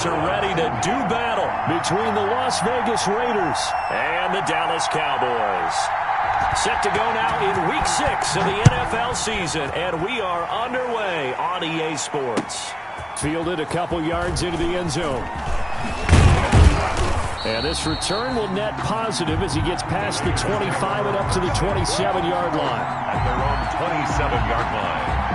Are ready to do battle between the Las Vegas Raiders and the Dallas Cowboys. Set to go now in Week 6 of the NFL season, and we are underway on EA Sports. Fielded a couple yards into the end zone. And this return will net positive as he gets past the 25 and up to the 27-yard line. At their own 27-yard line.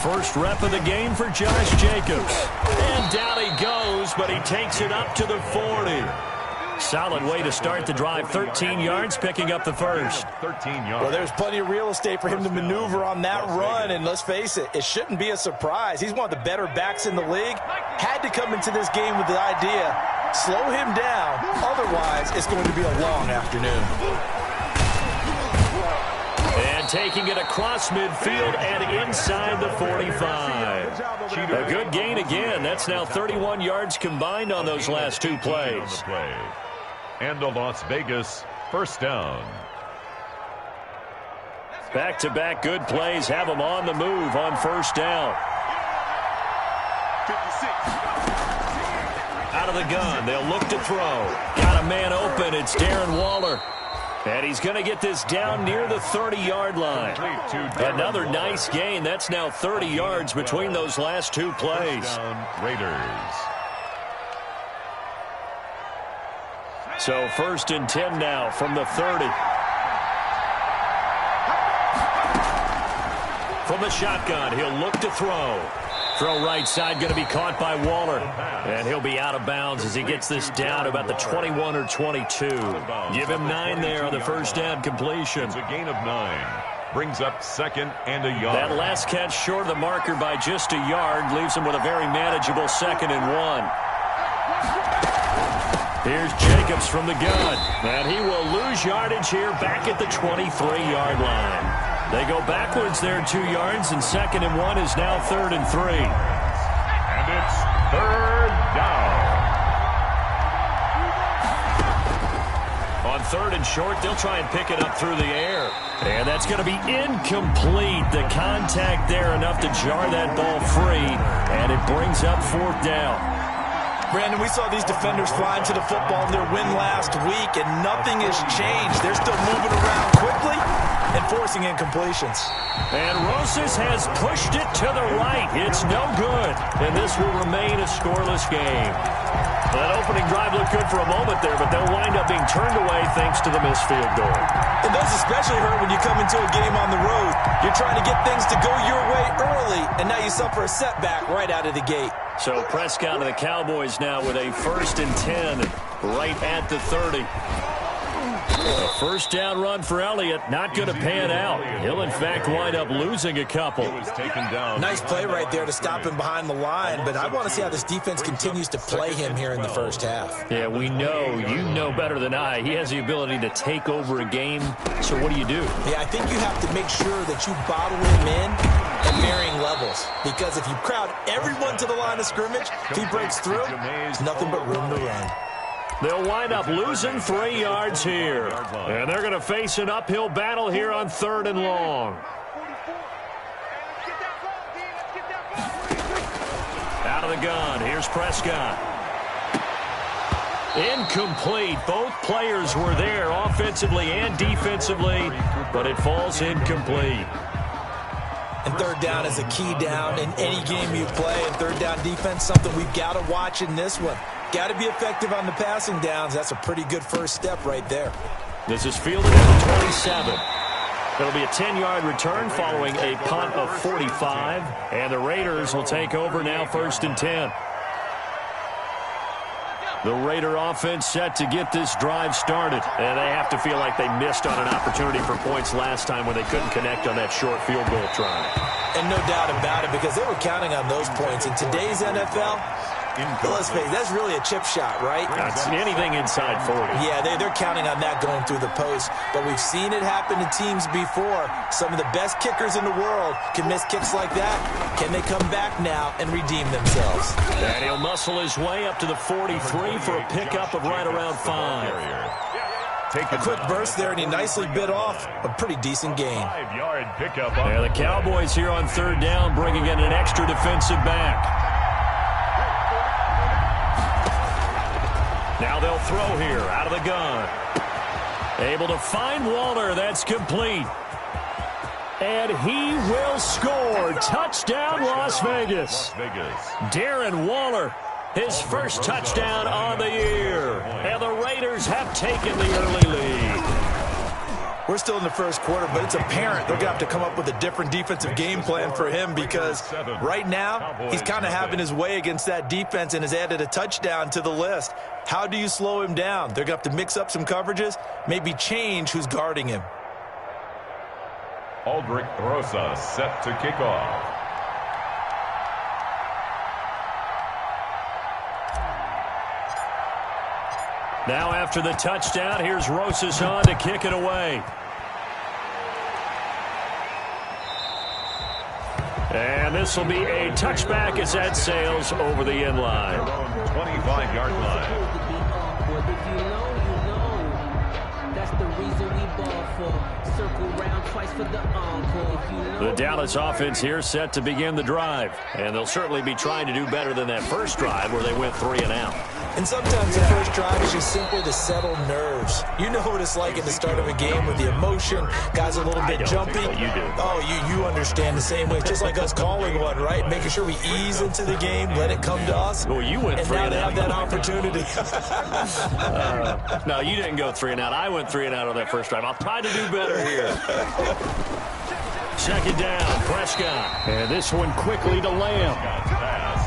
First rep of the game for Josh Jacobs. And down he goes, but he takes it up to the 40. Solid way to start the drive. 13 yards, picking up the first. 13 yards. Well, there's plenty of real estate for him to maneuver on that run, and let's face it, it shouldn't be a surprise. He's one of the better backs in the league. Had to come into this game with the idea, slow him down, otherwise it's going to be a long afternoon. And taking it across midfield and inside the 45. A good gain again. That's now 31 yards combined on those last two plays. And the Las Vegas first down. Back-to-back good plays have them on the move on first down. Out of the gun. They'll look to throw. Got a man open. It's Darren Waller. And he's going to get this down near the 30-yard line. Another nice gain. That's now 30 yards between those last two plays. Raiders. So 1st and 10 now from the 30. From the shotgun, he'll look to throw. Throw right side, going to be caught by Waller. And he'll be out of bounds as he gets this down about the 21 or 22. Give him 9 there on the first down completion. It's a gain of 9. Brings up 2nd and a yard. That last catch short of the marker by just a yard leaves him with a very manageable 2nd and 1. Here's Jacobs from the gun. And he will lose yardage here back at the 23-yard line. They go backwards there 2 yards, and 2nd and 1 is now 3rd and 3. And it's 3rd down. On 3rd and short, they'll try and pick it up through the air. And that's going to be incomplete. The contact there enough to jar that ball free, and it brings up 4th down. Brandon, we saw these defenders flying to the football in their win last week, and nothing has changed. They're still moving around quickly and forcing incompletions. And Rosas has pushed it to the right. It's no good, and this will remain a scoreless game. That opening drive looked good for a moment there, but they'll wind up being turned away thanks to the missed field goal. And those especially hurt when you come into a game on the road. You're trying to get things to go your way early, and now you suffer a setback right out of the gate. So Prescott and the Cowboys now with a 1st and 10 right at the 30. A first down run for Elliott, not going to pan out. He'll, in fact, wind up losing a couple. Nice play right there to stop him behind the line, but I want to see how this defense continues to play him here in the first half. Yeah, we know, you know better than I, he has the ability to take over a game, so what do? Yeah, I think you have to make sure that you bottle him in at varying levels, because if you crowd everyone to the line of scrimmage, if he breaks through, there's nothing but room to run. They'll wind up losing 3 yards here. And they're going to face an uphill battle here on 3rd and long. Out of the gun. Here's Prescott. Incomplete. Both players were there offensively and defensively, but it falls incomplete. And 3rd down is a key down in any game you play. And 3rd down defense, something we've got to watch in this one. Got to be effective on the passing downs. That's a pretty good first step right there. This is fielded at the 27. It'll be a 10-yard return following a punt of 45. And the Raiders will take over now 1st and 10. The Raider offense set to get this drive started. And they have to feel like they missed on an opportunity for points last time when they couldn't connect on that short field goal try. And no doubt about it, because they were counting on those points. In today's NFL, Let's face it, that's really a chip shot, right? That's anything inside 40. Yeah, they're counting on that going through the post. But we've seen it happen to teams before. Some of the best kickers in the world can miss kicks like that. Can they come back now and redeem themselves? And he'll muscle his way up to the 43 for a pickup of right around 5. A quick burst there, and he nicely bit off a pretty decent gain. 5-yard pickup. And the Cowboys here on third down, bringing in an extra defensive back. Now they'll throw here out of the gun. Able to find Waller. That's complete. And he will score. Touchdown, Las Vegas. Darren Waller, his first touchdown on the year. And the Raiders have taken the early lead. We're still in the first quarter, but it's apparent they're going to have to come up with a different defensive game plan for him, because right now he's kind of having his way against that defense and has added a touchdown to the list. How do you slow him down? They're going to have to mix up some coverages, maybe change who's guarding him. Aldrich Rosa set to kick off. Now after the touchdown, here's Rosas on to kick it away. And this will be a touchback as that sails over the end line. 25-yard line. The Dallas offense here set to begin the drive. And they'll certainly be trying to do better than that first drive where they went 3 and out. And sometimes the first drive is just simply to settle nerves. You know what it's like at the start of a game with the emotion. Guys are a little bit jumpy. You do. Oh, you understand the same way. It's just like us calling one, right? Making sure we ease into the game, let it come to us. Well, you went 3 and out. And now they have that opportunity. No, you didn't go 3 and out. I went 3 and out on that first drive. I'll try to do better here. Second down, Prescott. And this one quickly to Lamb.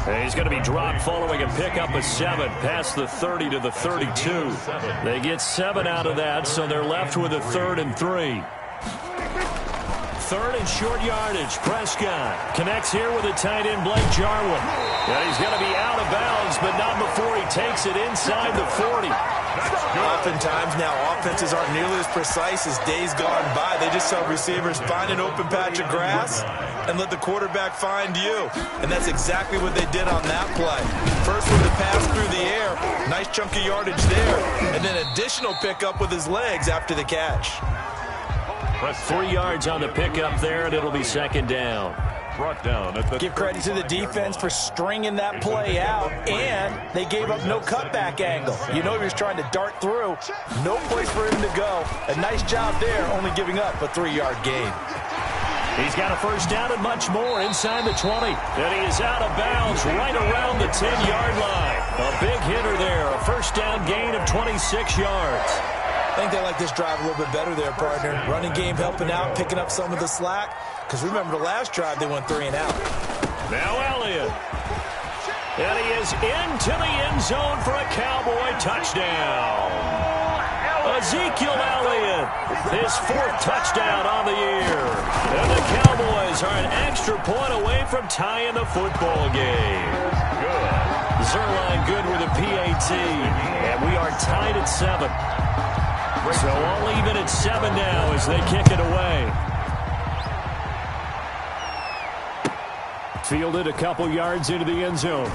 And he's going to be dropped following a pickup of 7 past the 30 to the 32. They get 7 out of that, so they're left with a 3rd and 3. 3rd and short yardage. Prescott connects here with a tight end, Blake Jarwin. And he's going to be out of bounds, but not before he takes it inside the 40. Oftentimes now offenses aren't nearly as precise as days gone by. They just tell receivers, find an open patch of grass and let the quarterback find you. And that's exactly what they did on that play. First with the pass through the air, nice chunk of yardage there, and then additional pickup with his legs after the catch. 3 yards on the pickup there, and it'll be second down. Brought down at the Give credit to the defense for stringing that play out, and they gave up no cutback angle. You know he was trying to dart through. No place for him to go. A nice job there, only giving up a 3-yard gain. He's got a first down and much more inside the 20. And he is out of bounds right around the 10-yard line. A big hitter there, a first down gain of 26 yards. I think they like this drive a little bit better there, partner. Running game helping out, picking up some of the slack. Because remember the last drive, they went 3 and out. Now Elliott. And he is into the end zone for a Cowboy touchdown. Ezekiel Elliott, his 4th touchdown on the year. And the Cowboys are an extra point away from tying the football game. Good. Zerline good with a PAT. And we are tied at 7. So all even at 7 now as they kick it away. Fielded a couple yards into the end zone.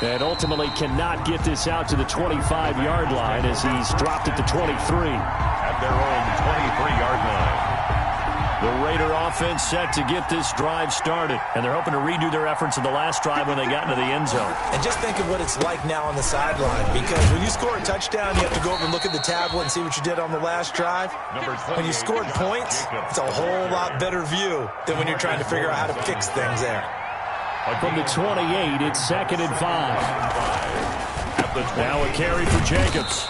And ultimately cannot get this out to the 25-yard line as he's dropped at the 23. At their own 23-yard line. The Raider offense set to get this drive started. And they're hoping to redo their efforts in the last drive when they got into the end zone. And just think of what it's like now on the sideline. Because when you score a touchdown, you have to go over and look at the tablet and see what you did on the last drive. When you scored points, it's a whole lot better view than when you're trying to figure out how to fix things there. From the 28, it's 2nd and 5. Now a carry for Jacobs.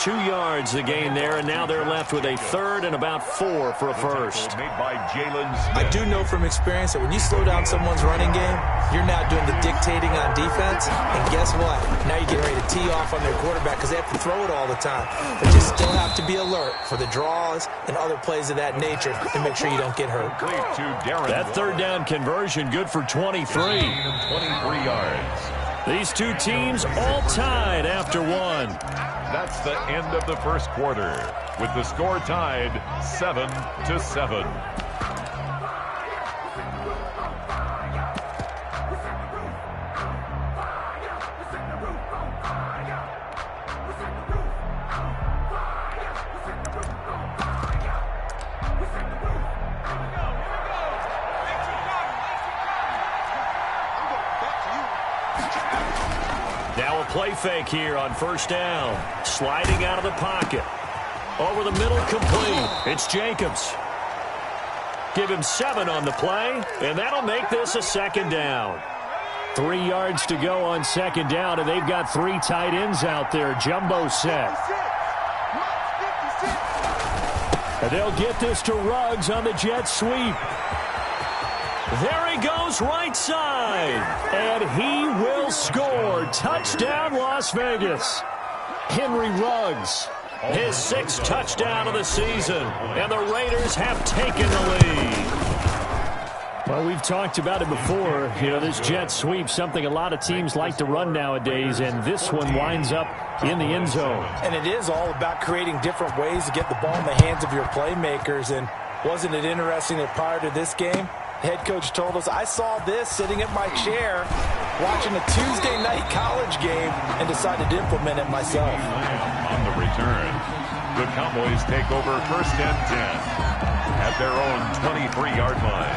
2 yards the gain there, and now they're left with a third and about 4 for a first. Made by Jalen Smith. I do know from experience that when you slow down someone's running game, you're now doing the dictating on defense. And guess what? Now you're getting ready to tee off on their quarterback because they have to throw it all the time. But you still have to be alert for the draws and other plays of that nature to make sure you don't get hurt. That third down conversion good for 23. 23 yards. These two teams all tied after one. That's the end of the first quarter, with the score tied 7-7. Now a play fake here on first down. Sliding out of the pocket. Over the middle, complete. It's Jacobs. Give him 7 on the play, and that'll make this a second down. 3 yards to go on second down, and they've got 3 tight ends out there. Jumbo set. And they'll get this to Ruggs on the jet sweep. There he goes right side, and he will score. Touchdown, Las Vegas. Henry Ruggs, his 6th touchdown of the season, and the Raiders have taken the lead. Well, we've talked about it before. You know, this jet sweep, something a lot of teams like to run nowadays, and this one winds up in the end zone. And it is all about creating different ways to get the ball in the hands of your playmakers, and wasn't it interesting that prior to this game, head coach told us, I saw this sitting at my chair watching a Tuesday night college game and decided to implement it myself. On the return, the Cowboys take over first and 10 at their own 23-yard line.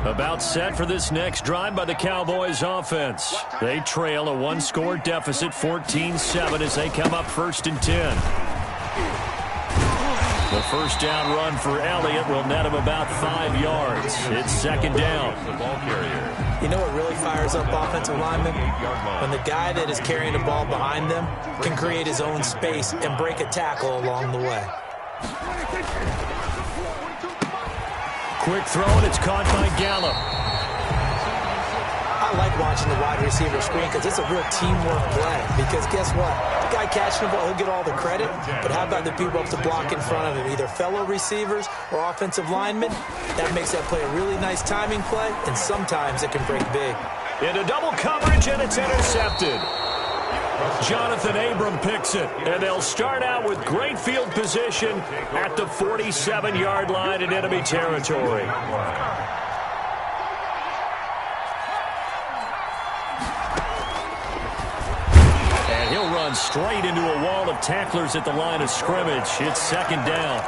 About set for this next drive by the Cowboys offense. They trail a 1-score deficit, 14-7, as they come up first and 10. The first down run for Elliott will net him about 5 yards. It's second down. The ball carrier. You know what really fires up offensive linemen? When the guy that is carrying the ball behind them can create his own space and break a tackle along the way. Quick throw, and it's caught by Gallup. I like watching the wide receiver screen because it's a real teamwork play. Because guess what? The guy catching the ball, he'll get all the credit. But how about the people up to block in front of him? Either fellow receivers or offensive linemen. That makes that play a really nice timing play, and sometimes it can break big. Into double coverage, and it's intercepted. Jonathan Abram picks it, and they'll start out with great field position at the 47-yard line in enemy territory. And he'll run straight into a wall of tacklers at the line of scrimmage. It's second down.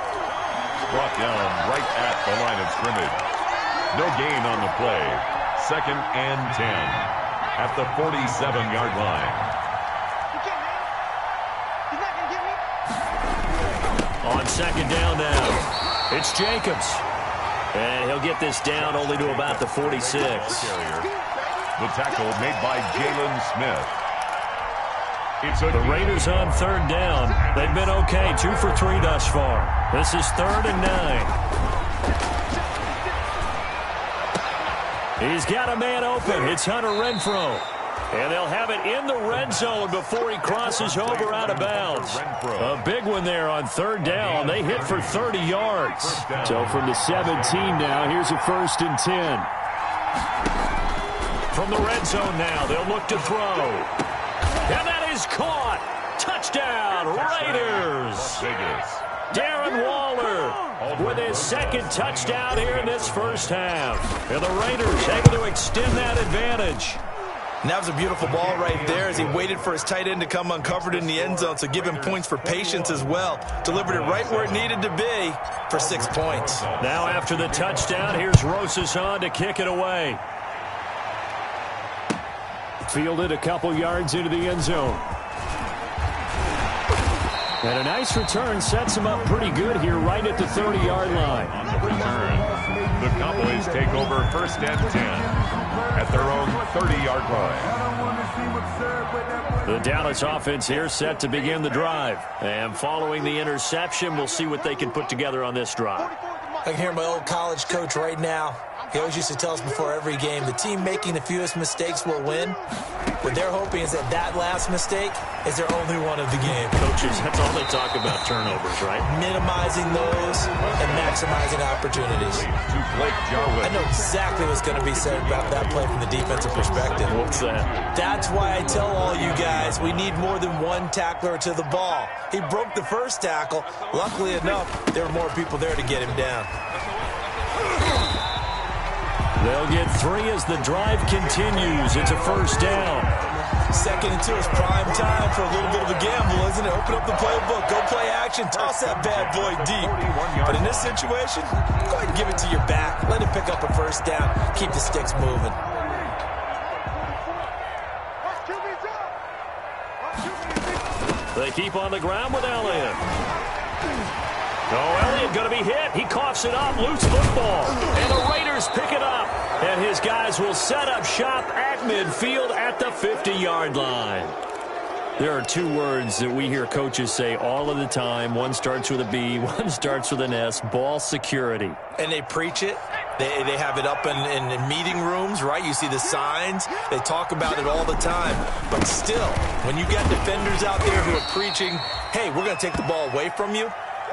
Brought down right at the line of scrimmage. No gain on the play. Second and 10 at the 47-yard line. On second down now, it's Jacobs. And he'll get this down only to about the 46. The tackle made by Jalen Smith. The Raiders on third down. They've been okay, 2 for 3 thus far. This is 3rd and 9. He's got a man open. It's Hunter Renfrow. And they'll have it in the red zone before he crosses over out of bounds. A big one there on third down. They hit for 30 yards. So from the 17 now, here's a 1st and 10. From the red zone now, they'll look to throw. And that is caught. Touchdown, Raiders. Darren Waller with his 2nd touchdown here in this first half. And the Raiders able to extend that advantage. And that was a beautiful ball right there as he waited for his tight end to come uncovered in the end zone, so give him points for patience as well. Delivered it right where it needed to be for 6 points. Now after the touchdown, here's Rosas on to kick it away. Fielded a couple yards into the end zone. And a nice return sets him up pretty good here right at the 30-yard line. On the return, the Cowboys take over first and 10 at their own 30-yard line. The Dallas offense here set to begin the drive. And following the interception, we'll see what they can put together on this drive. I can hear my old college coach right now. He always used to tell us before every game, the team making the fewest mistakes will win. What they're hoping is that that last mistake is their only one of the game. Coaches, that's all they talk about, turnovers, right? Minimizing those and maximizing opportunities. I know exactly what's going to be said about that play from the defensive perspective. What's that? That's why I tell all you guys we need more than one tackler to the ball. He broke the first tackle. Luckily enough, there were more people there to get him down. They'll get 3 as the drive continues. It's a first down. 2nd and 2 is prime time for a little bit of a gamble, isn't it? Open up the playbook, go play action, toss that bad boy deep. But in this situation, go ahead and give it to your back. Let him pick up a first down. Keep the sticks moving. They keep on the ground with Elliott. Oh, Elliott going to be hit. He coughs it up. Loose football. And the Raiders pick it up. And his guys will set up shop at midfield at the 50-yard line. There are 2 words that we hear coaches say all of the time. One starts with a B, one starts with an S. Ball security. And they preach it. They have it up in meeting rooms, right? You see the signs. They talk about it all the time. But still, when you got defenders out there who are preaching, hey, we're going to take the ball away from you,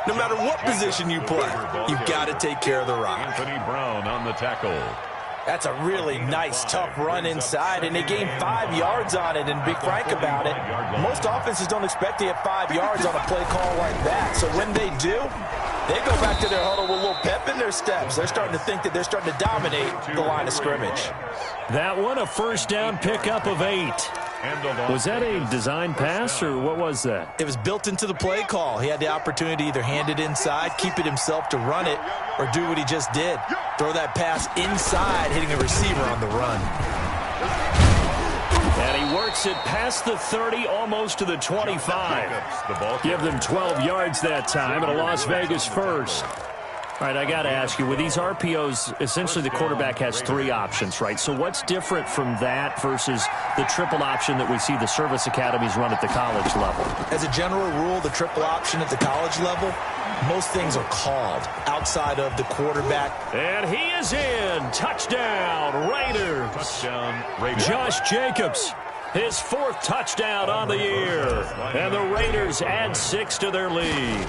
no matter what position you play, you've got to take care of the rock. Anthony Brown on the tackle. That's a really nice, tough run inside, and they gained 5 yards on it. And be frank about it, most offenses don't expect to get 5 yards on a play call like that. So when they do, they go back to their huddle with a little pep in their steps. They're starting to think that they're starting to dominate the line of scrimmage. That one, a first down pickup of 8. Was that a design pass, or what was that? It was built into the play call. He had the opportunity to either hand it inside, keep it himself to run it, or do what he just did. Throw that pass inside, hitting a receiver on the run. And he works it past the 30, almost to the 25. Give them 12 yards that time, and a Las Vegas first. All right, I got to ask you, with these RPOs, essentially the quarterback has 3 options, right? So what's different from that versus the triple option that we see the service academies run at the college level? As a general rule, the triple option at the college level, most things are called outside of the quarterback. And he is in. Touchdown, Raiders. Touchdown, Raiders. Josh Jacobs, his 4th touchdown on the year. And the Raiders add 6 to their lead.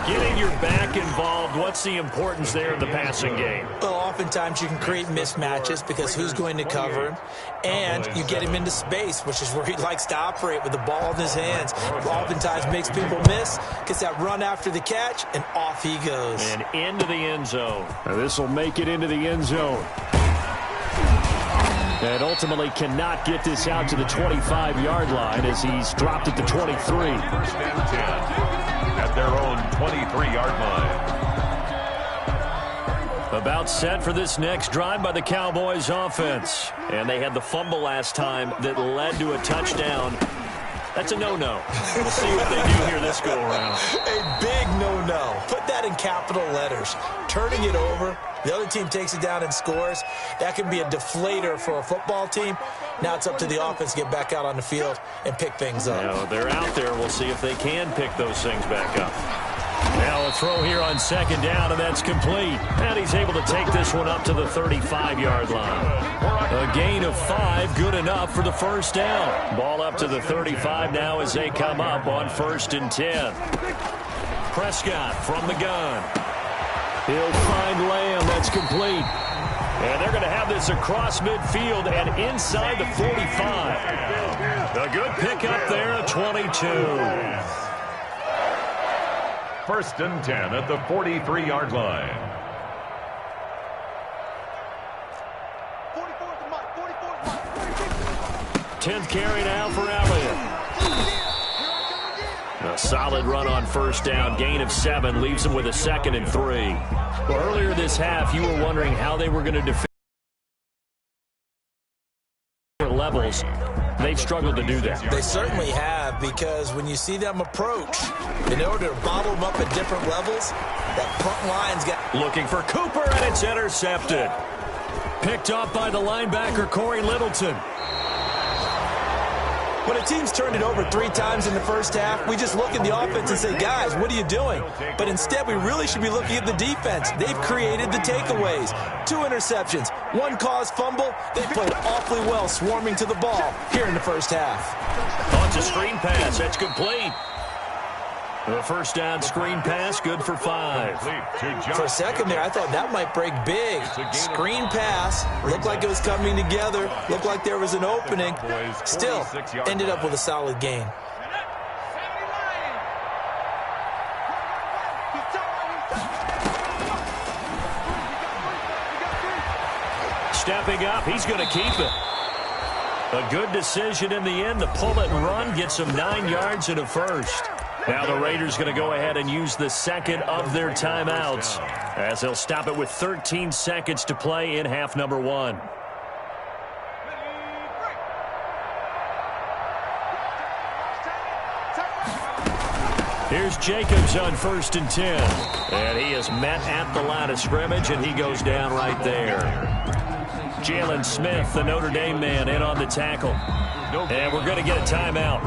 Getting your back involved, what's the importance there in the passing game? Well, oftentimes you can create mismatches because who's going to cover him, and you get him into space, which is where he likes to operate with the ball in his hands. Oftentimes makes people miss, gets that run after the catch, and off he goes. And into the end zone. Now this will make it into the end zone. And ultimately cannot get this out to the 25-yard line as he's dropped it to 23. First and 10 at their own 23-yard line. About set for this next drive by the Cowboys offense. And they had the fumble last time that led to a touchdown. That's a no-no. We'll see what they do here this go-around. A big no-no. Put that in capital letters. Turning it over, the other team takes it down and scores. That can be a deflator for a football team. Now it's up to the offense to get back out on the field and pick things up. Now, they're out there. We'll see if they can pick those things back up. Now a throw here on 2nd down, and that's complete. And he's able to take this one up to the 35-yard line. A gain of 5, good enough for the first down. Ball up to the 35 now as they come up on 1st and 10. Prescott from the gun. He'll find Lamb. That's complete. And they're going to have this across midfield and inside the 45. A good pickup there at 22. 1st and 10 at the 43-yard line. 10th carry now for Elliott. A solid run on 1st down. Gain of 7 leaves them with a 2nd and 3. Well, earlier this half, you were wondering how they were going to defend levels. They've struggled to do that. They certainly have, because when you see them approach, in order to bottle them up at different levels, that front line's got... Looking for Cooper, and it's intercepted. picked off by the linebacker, Corey Littleton. When a team's turned it over 3 times in the first half, we just look at the offense and say, guys, what are you doing? But instead, we really should be looking at the defense. They've created the takeaways. 2 interceptions, 1 caused fumble. They played awfully well swarming to the ball here in the first half. On to screen pass. That's complete. The first down screen pass, good for 5. For a second there, I thought that might break big. Screen pass, looked like it was coming together, looked like there was an opening. Still, ended up with a solid gain. Stepping up, he's going to keep it. A good decision in the end to pull it and run, gets him 9 yards and a first. Now the Raiders going to go ahead and use the second of their timeouts as they'll stop it with 13 seconds to play in half number 1. Here's Jacobs on 1st and 10. And he is met at the line of scrimmage, and he goes down right there. Jalen Smith, the Notre Dame man, in on the tackle. And we're going to get a timeout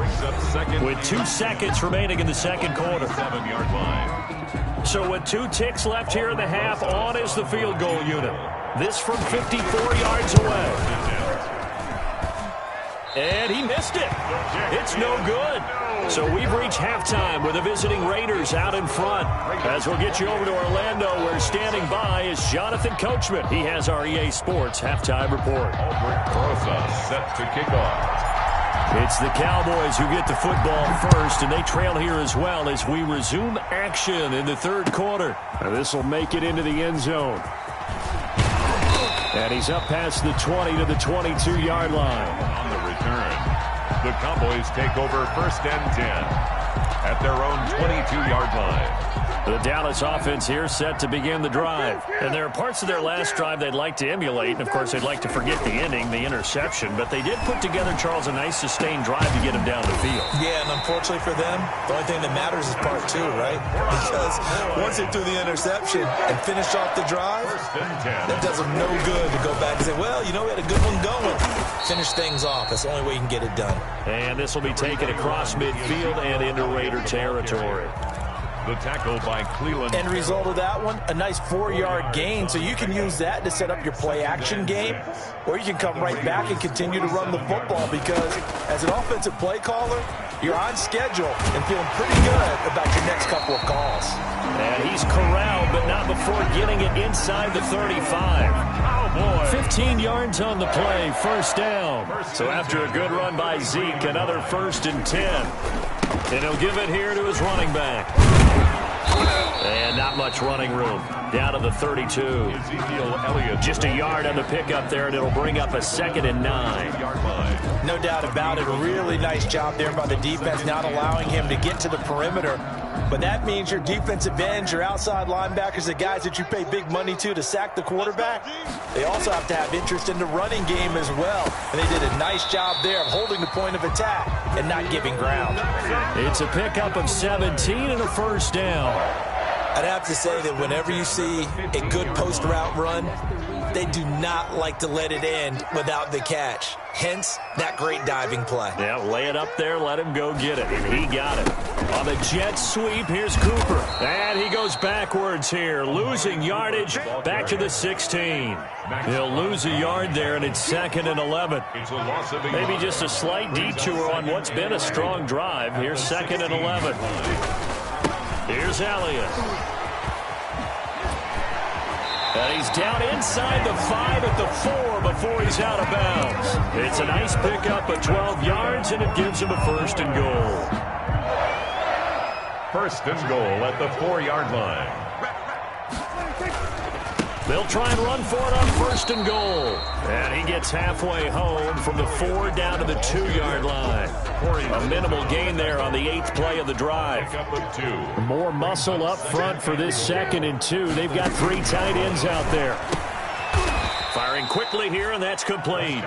with 2 seconds remaining in the second quarter. 7-yard line. So with 2 ticks left here in the half, on is the field goal unit. This from 54 yards away. And he missed it. It's no good. So we've reached halftime with the visiting Raiders out in front. As we'll get you over to Orlando, where standing by is Jonathan Coachman. He has our EA Sports halftime report. Albert Crosa set to kick off. It's the Cowboys who get the football first, and they trail here as well as we resume action in the third quarter. And this will make it into the end zone. And he's up past the 20 to the 22-yard line. On the return, the Cowboys take over 1st and 10 at their own 22-yard line. The Dallas offense here set to begin the drive. And there are parts of their last drive they'd like to emulate. And, of course, they'd like to forget the ending, the interception. But they did put together, Charles, a nice sustained drive to get him down the field. Yeah, and unfortunately for them, the only thing that matters is part 2, right? Because once they threw the interception and finished off the drive, that does them no good to go back and say, well, you know, we had a good one going. Finish things off. That's the only way you can get it done. And this will be taken across midfield and into Raider territory. The tackle by Cleveland. End result of that one, a nice 4-yard gain. So you can use that to set up your play-action game, or you can come right back and continue to run the football because as an offensive play caller, you're on schedule and feeling pretty good about your next couple of calls. And he's corralled, but not before getting it inside the 35. Oh, boy. 15 yards on the play, first down. So after a good run by Zeke, another 1st and 10. And he'll give it here to his running back. And not much running room. Down to the 32. Just a yard on the pickup there, and it'll bring up a 2nd and 9. No doubt about it. A really nice job there by the defense, not allowing him to get to the perimeter. But that means your defensive ends, your outside linebackers, the guys that you pay big money to sack the quarterback, they also have to have interest in the running game as well. And they did a nice job there of holding the point of attack and not giving ground. It's a pickup of 17 and a first down. I'd have to say that whenever you see a good post route run, they do not like to let it end without the catch. Hence, that great diving play. Yeah, lay it up there, let him go get it, and he got it. On the jet sweep, here's Cooper. And he goes backwards here, losing yardage back to the 16. He'll lose a yard there, and it's 2nd and 11. Maybe just a slight detour on what's been a strong drive. Here's 2nd and 11. Here's Elliott. And he's down inside the 5 at the 4 before he's out of bounds. It's a nice pickup of 12 yards, and it gives him a 1st and goal. 1st and goal at the 4-yard line. They'll try and run for it on 1st and goal. And he gets halfway home from the 4 down to the 2-yard line. A minimal gain there on the 8th play of the drive. More muscle up front for this 2nd and 2. They've got 3 tight ends out there. Firing quickly here, and that's complete.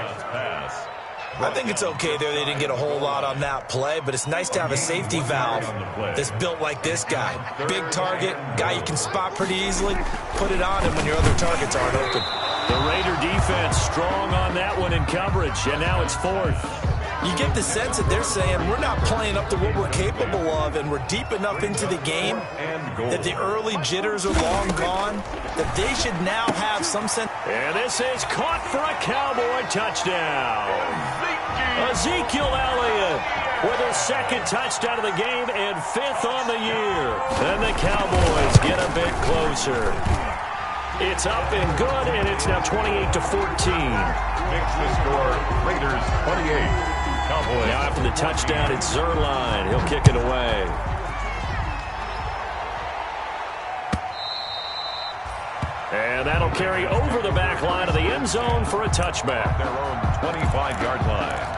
I think it's okay there. They didn't get a whole lot on that play, but it's nice to have a safety valve that's built like this guy. Big target, guy you can spot pretty easily. Put it on him when your other targets aren't open. The Raider defense strong on that one in coverage, and now it's fourth. You get the sense that they're saying we're not playing up to what we're capable of, and we're deep enough into the game that the early jitters are long gone, that they should now have some sense. And this is caught for a Cowboy touchdown. Ezekiel Elliott with his second touchdown of the game and fifth on the year. And the Cowboys get a bit closer. It's up and good, and it's now 28-14. Makes the score Raiders 28. Cowboys. Now after the touchdown, it's Zerline. He'll kick it away. And that'll carry over the back line of the end zone for a touchback. Their own 25-yard line.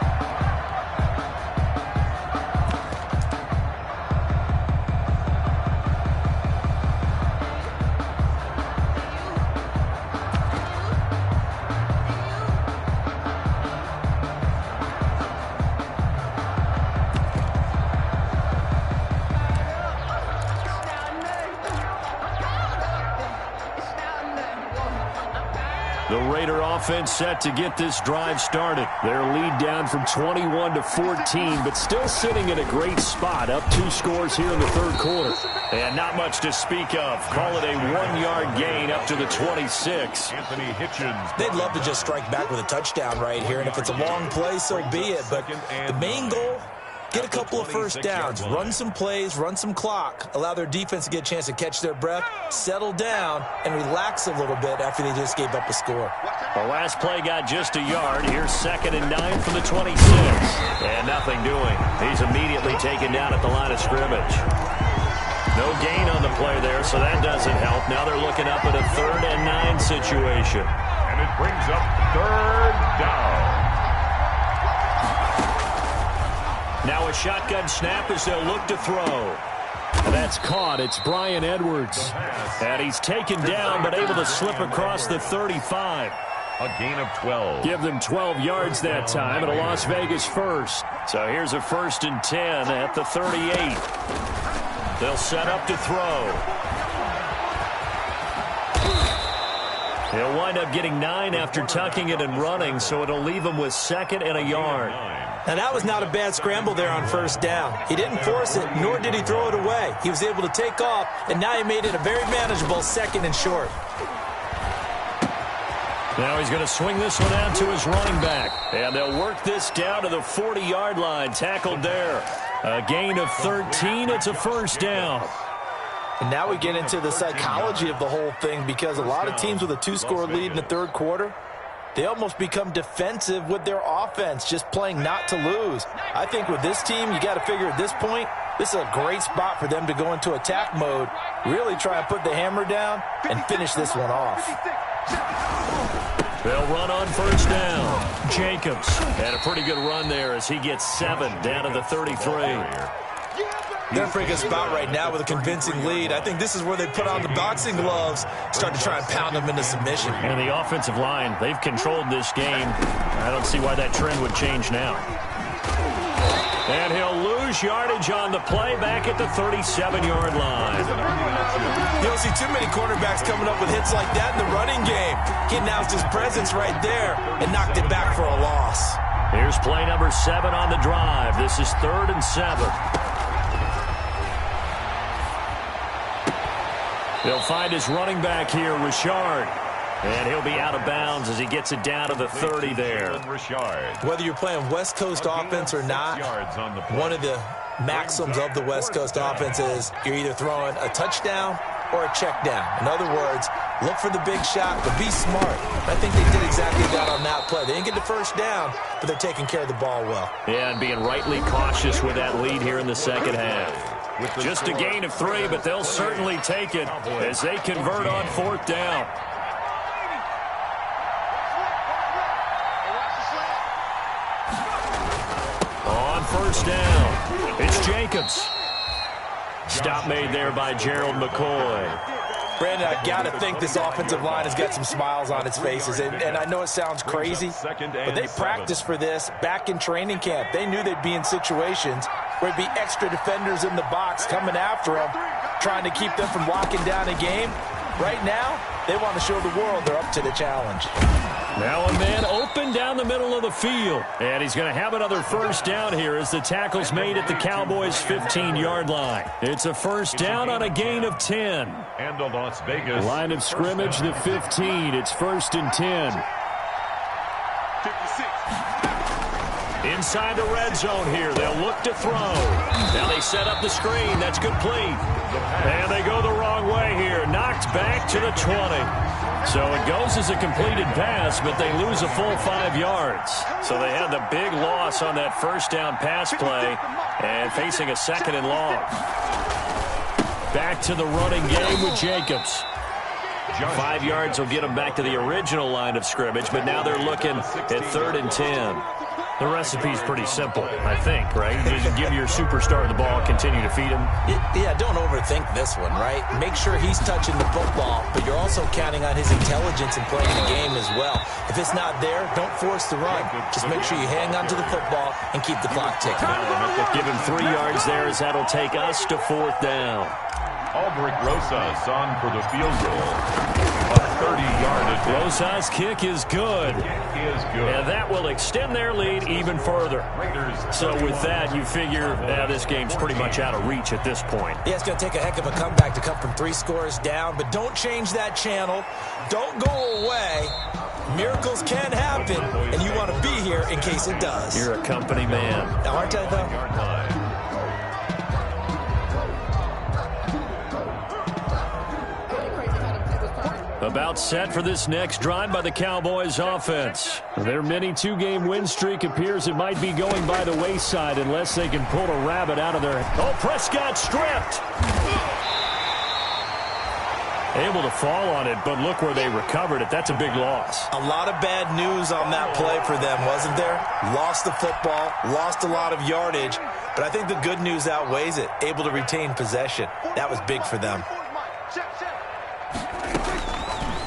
The Raider offense set to get this drive started. Their lead down from 21-14, but still sitting in a great spot. Up 2 scores here in the third quarter. And not much to speak of. Call it a 1-yard gain up to the 26. Anthony Hitchens. They'd love to just strike back with a touchdown right here, and if it's a long play, so be it. But the main goal, get a couple of first downs, run some plays, run some clock, allow their defense to get a chance to catch their breath, settle down, and relax a little bit after they just gave up a score. The last play got just a yard. Here's 2nd and 9 from the 26. And nothing doing. He's immediately taken down at the line of scrimmage. No gain on the play there, so that doesn't help. Now they're looking up at a 3rd and 9 situation. And it brings up 3rd down. Now a shotgun snap as they'll look to throw. That's caught. It's Brian Edwards. And he's taken down but able to slip across the 35. A gain of 12. Give them 12 yards that time and a Las Vegas first. So here's a 1st and 10 at the 38. They'll set up to throw. He'll wind up getting 9 after tucking it and running, so it'll leave him with 2nd and a yard. Now, that was not a bad scramble there on 1st down. He didn't force it, nor did he throw it away. He was able to take off, and now he made it a very manageable 2nd and short. Now he's going to swing this one out to his running back. And they'll work this down to the 40-yard line, tackled there. A gain of 13. It's a 1st down. And now we get into the psychology of the whole thing, because a lot of teams with a 2-score lead in the third quarter, they almost become defensive with their offense, just playing not to lose. I think with this team, you got to figure at this point, this is a great spot for them to go into attack mode, really try and put the hammer down and finish this one off. They'll run on 1st down. Jacobs had a pretty good run there as he gets 7 down to the 33. They're in a pretty good spot right now with a convincing lead. I think this is where they put on the boxing gloves, start to try and pound them into submission. And the offensive line, they've controlled this game. I don't see why that trend would change now. And he'll lose yardage on the play back at the 37-yard line. You don't see too many quarterbacks coming up with hits like that in the running game. He announced his presence right there and knocked it back for a loss. Here's play number 7 on the drive. This is 3rd and 7. He'll find his running back here, Richard. And he'll be out of bounds as he gets it down to the 30 there. Whether you're playing West Coast offense or not, one of the maxims of the West Coast offense is you're either throwing a touchdown or a check down. In other words, look for the big shot, but be smart. I think they did exactly that on that play. They didn't get the 1st down, but they're taking care of the ball well. Yeah, and being rightly cautious with that lead here in the second half. Just a gain of 3, but they'll certainly take it as they convert on 4th down. On 1st down, it's Jacobs. Stop made there by Gerald McCoy. Brandon, I got to think this offensive line has got some smiles on its faces. And I know it sounds crazy, but they practiced for this back in training camp. They knew they'd be in situations where there'd be extra defenders in the box coming after them, trying to keep them from locking down a game. Right now, they want to show the world they're up to the challenge. Now a man open down the middle of the field. And he's going to have another first down here as the tackle's made at the Cowboys' 15-yard line. It's a first down on a gain of 10. And the Las Vegas Line of scrimmage, the 15. It's 1st and 10. Inside the red zone here. They'll look to throw. Now they set up the screen. That's complete. And they go the wrong way here. Knocked back to the 20. So it goes as a completed pass, but they lose a full 5 yards. So they had the big loss on that first down pass play and facing a 2nd and long. Back to the running game with Jacobs. 5 yards will get them back to the original line of scrimmage, but now they're looking at 3rd and 10. The recipe's pretty simple, I think, right? Just give your superstar the ball, continue to feed him. Yeah, don't overthink this one, right? Make sure he's touching the football, but you're also counting on his intelligence in playing the game as well. If it's not there, don't force the run. Just make sure you hang on to the football and keep the clock ticking. Give him 3 yards there as that'll take us to 4th down. Aldrich Rosas on for the field goal. A 30-yard attempt. Rosas' kick is good. And that will extend their lead even further. So with that, you figure this game's pretty much out of reach at this point. Yeah, it's going to take a heck of a comeback to come from 3 scores down, but don't change that channel. Don't go away. Miracles can happen, and you want to be here in case it does. You're a company man. Now, aren't I, though? About set for this next drive by the Cowboys offense. Their mini 2-game win streak appears it might be going by the wayside unless they can pull a rabbit out of their... Oh, Prescott stripped! Able to fall on it, but look where they recovered it. That's a big loss. A lot of bad news on that play for them, wasn't there? Lost the football, lost a lot of yardage, but I think the good news outweighs it. Able to retain possession. That was big for them.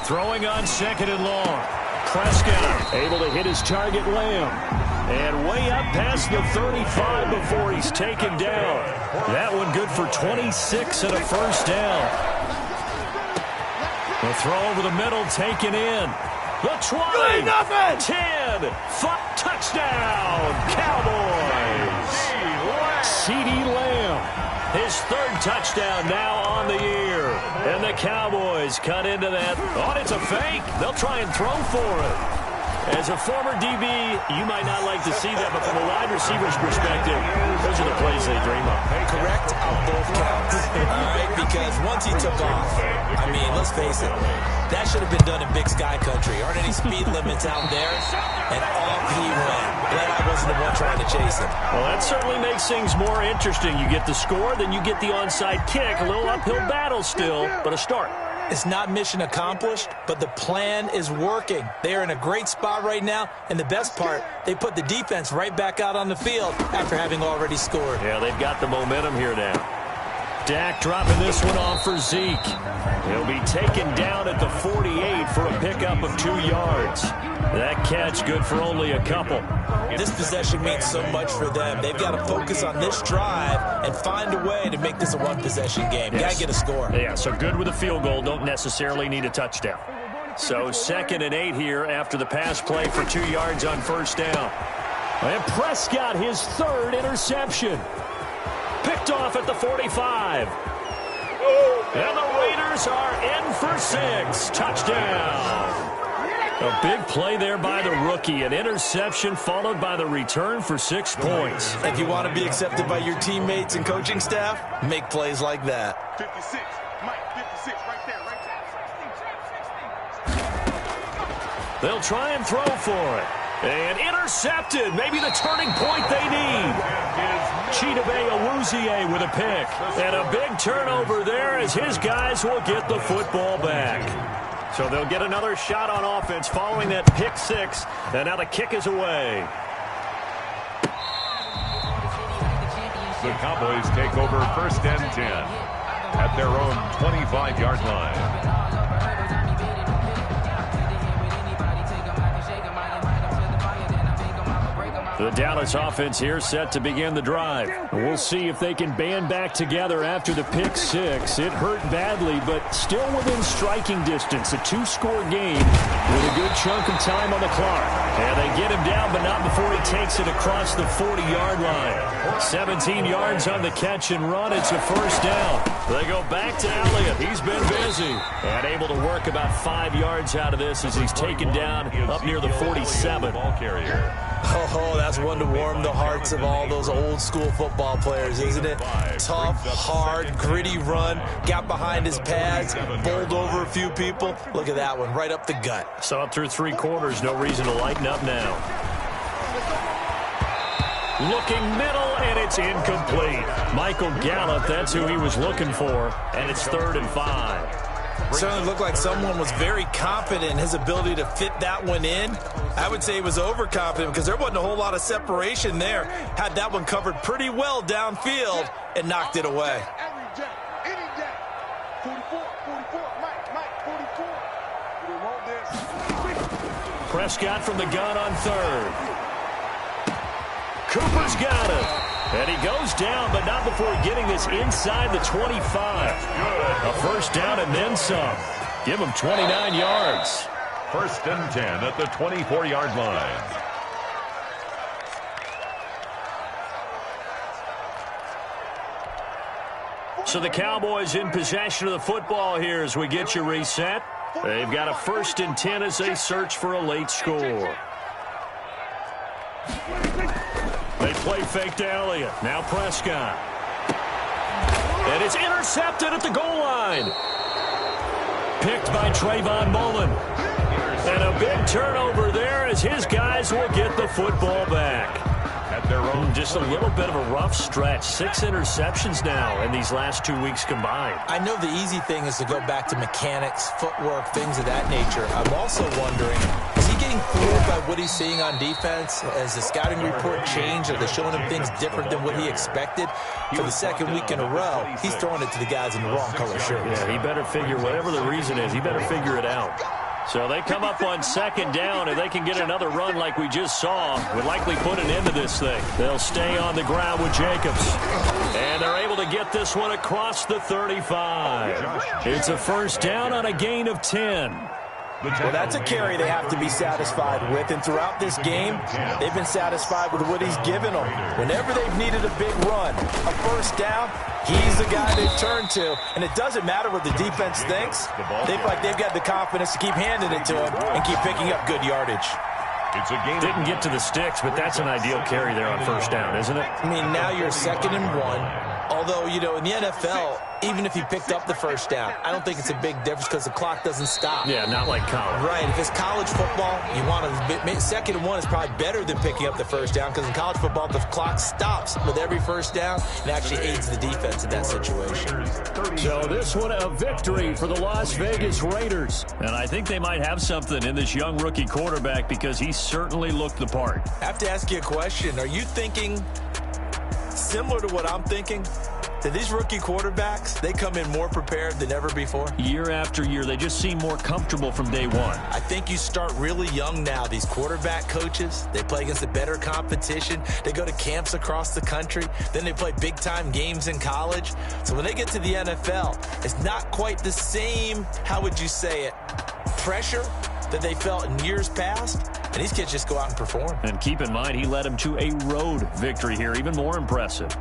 Throwing on 2nd and long. Prescott able to hit his target, Lamb. And way up past the 35 before he's taken down. That one good for 26 and a first down. The throw over the middle taken in. The 20. 10. Touchdown. Cowboys. CeeDee Lamb. His 3rd touchdown now on the year. And the Cowboys cut into that. Oh, it's a fake. They'll try and throw for it. As a former DB, you might not like to see that, but from a wide receiver's perspective, those are the plays they dream of. Correct on both counts. All right, because once he took off, I mean, let's face it, that should have been done in Big Sky country. Aren't any speed limits out there? And off he went. Glad I wasn't the one trying to chase him. Well, that certainly makes things more interesting. You get the score, then you get the onside kick. A little uphill battle still, but a start. It's not mission accomplished, but the plan is working. They are in a great spot right now, and the best part, they put the defense right back out on the field after having already scored. Yeah, they've got the momentum here now. Dak dropping this one off for Zeke. He'll be taken down at the 48 for a pickup of 2 yards. That catch good for only a couple. This possession means so much for them. They've got to focus on this drive and find a way to make this a one-possession game. Yes. Got to get a score. Yeah, so good with a field goal. Don't necessarily need a touchdown. So 2nd and 8 here after the pass play for 2 yards on first down. And Prescott, his 3rd interception. Picked off at the 45. And the Raiders are in for 6. Touchdown. A big play there by the rookie. An interception followed by the return for 6 points. If you want to be accepted by your teammates and coaching staff, make plays like that. 56. Mike, 56 right there, They'll try and throw for it. And intercepted. Maybe the turning point they need. Chidobe Awuzie with a pick. And a big turnover there as his guys will get the football back. So they'll get another shot on offense following that pick 6. And now the kick is away. The Cowboys take over 1st and 10 at their own 25-yard line. The Dallas offense here set to begin the drive. We'll see if they can band back together after the pick six. It hurt badly, but still within striking distance. A two-score game with a good chunk of time on the clock. And they get him down, but not before he takes it across the 40-yard line. 17 yards on the catch and run. It's a first down. They go back to Elliott. He's been busy and able to work about 5 yards out of this as he's taken down up near the 47. Oh, that's one to warm the hearts of all those old-school football players, isn't it? Tough, hard, gritty run, got behind his pads, bowled over a few people. Look at that one, right up the gut. Saw it through 3 quarters, no reason to lighten up now. Looking middle, and it's incomplete. Michael Gallup, that's who he was looking for, and it's 3rd and 5. Certainly looked like someone was very confident in his ability to fit that one in. I would say he was overconfident because there wasn't a whole lot of separation there. Had that one covered pretty well downfield and knocked it away. Prescott from the gun on 3rd. Cooper's got it. And he goes down, but not before getting this inside the 25. A first down and then some. Give him 29 yards. 1st and 10 at the 24-yard line. So the Cowboys in possession of the football here as we get you reset. They've got a 1st and 10 as they search for a late score. They play fake to Elliott. Now Prescott. And it's intercepted at the goal line. Picked by Trayvon Mullen. And a big turnover there as his guys will get the football back. At their own, just a little bit of a rough stretch. 6 interceptions now in these last 2 weeks combined. I know the easy thing is to go back to mechanics, footwork, things of that nature. I'm also wondering, is he getting fooled by what he's seeing on defense? Has the scouting report changed? Are they showing him things different than what he expected? For the 2nd week in a row, he's throwing it to the guys in the wrong color shirts. Yeah, he better figure, whatever the reason is, he better figure it out. So they come up on 2nd down, and they can get another run like we just saw. Would likely put an end to this thing. They'll stay on the ground with Jacobs. And they're able to get this one across the 35. It's a first down on a gain of 10. Well, that's a carry they have to be satisfied with, and throughout this game, they've been satisfied with what he's given them. Whenever they've needed a big run, a first down, he's the guy they've turned to, and it doesn't matter what the defense thinks. They feel like they've got the confidence to keep handing it to him and keep picking up good yardage. Didn't get to the sticks, but that's an ideal carry there on first down, isn't it? I mean, now you're 2nd and 1. Although, you know, in the NFL, even if you picked up the first down, I don't think it's a big difference because the clock doesn't stop. Yeah, not like college. Right. If it's college football, you want to 2nd and 1 is probably better than picking up the first down because in college football, the clock stops with every first down and actually aids the defense in that situation. So this one a victory for the Las Vegas Raiders. And I think they might have something in this young rookie quarterback because he certainly looked the part. I have to ask you a question. Are you thinking similar to what I'm thinking? That these rookie quarterbacks, they come in more prepared than ever before? Year after year, they just seem more comfortable from day one. I think you start really young now. These quarterback coaches, they play against the better competition. They go to camps across the country. Then they play big-time games in college. So when they get to the NFL, it's not quite the same, how would you say it, pressure that they felt in years past. And these kids just go out and perform. And keep in mind, he led them to a road victory here, even more impressive.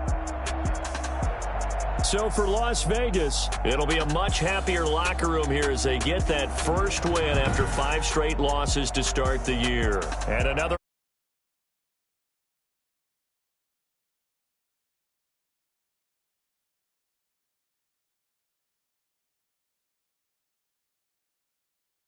So for Las Vegas, it'll be a much happier locker room here as they get that first win after 5 straight losses to start the year. And another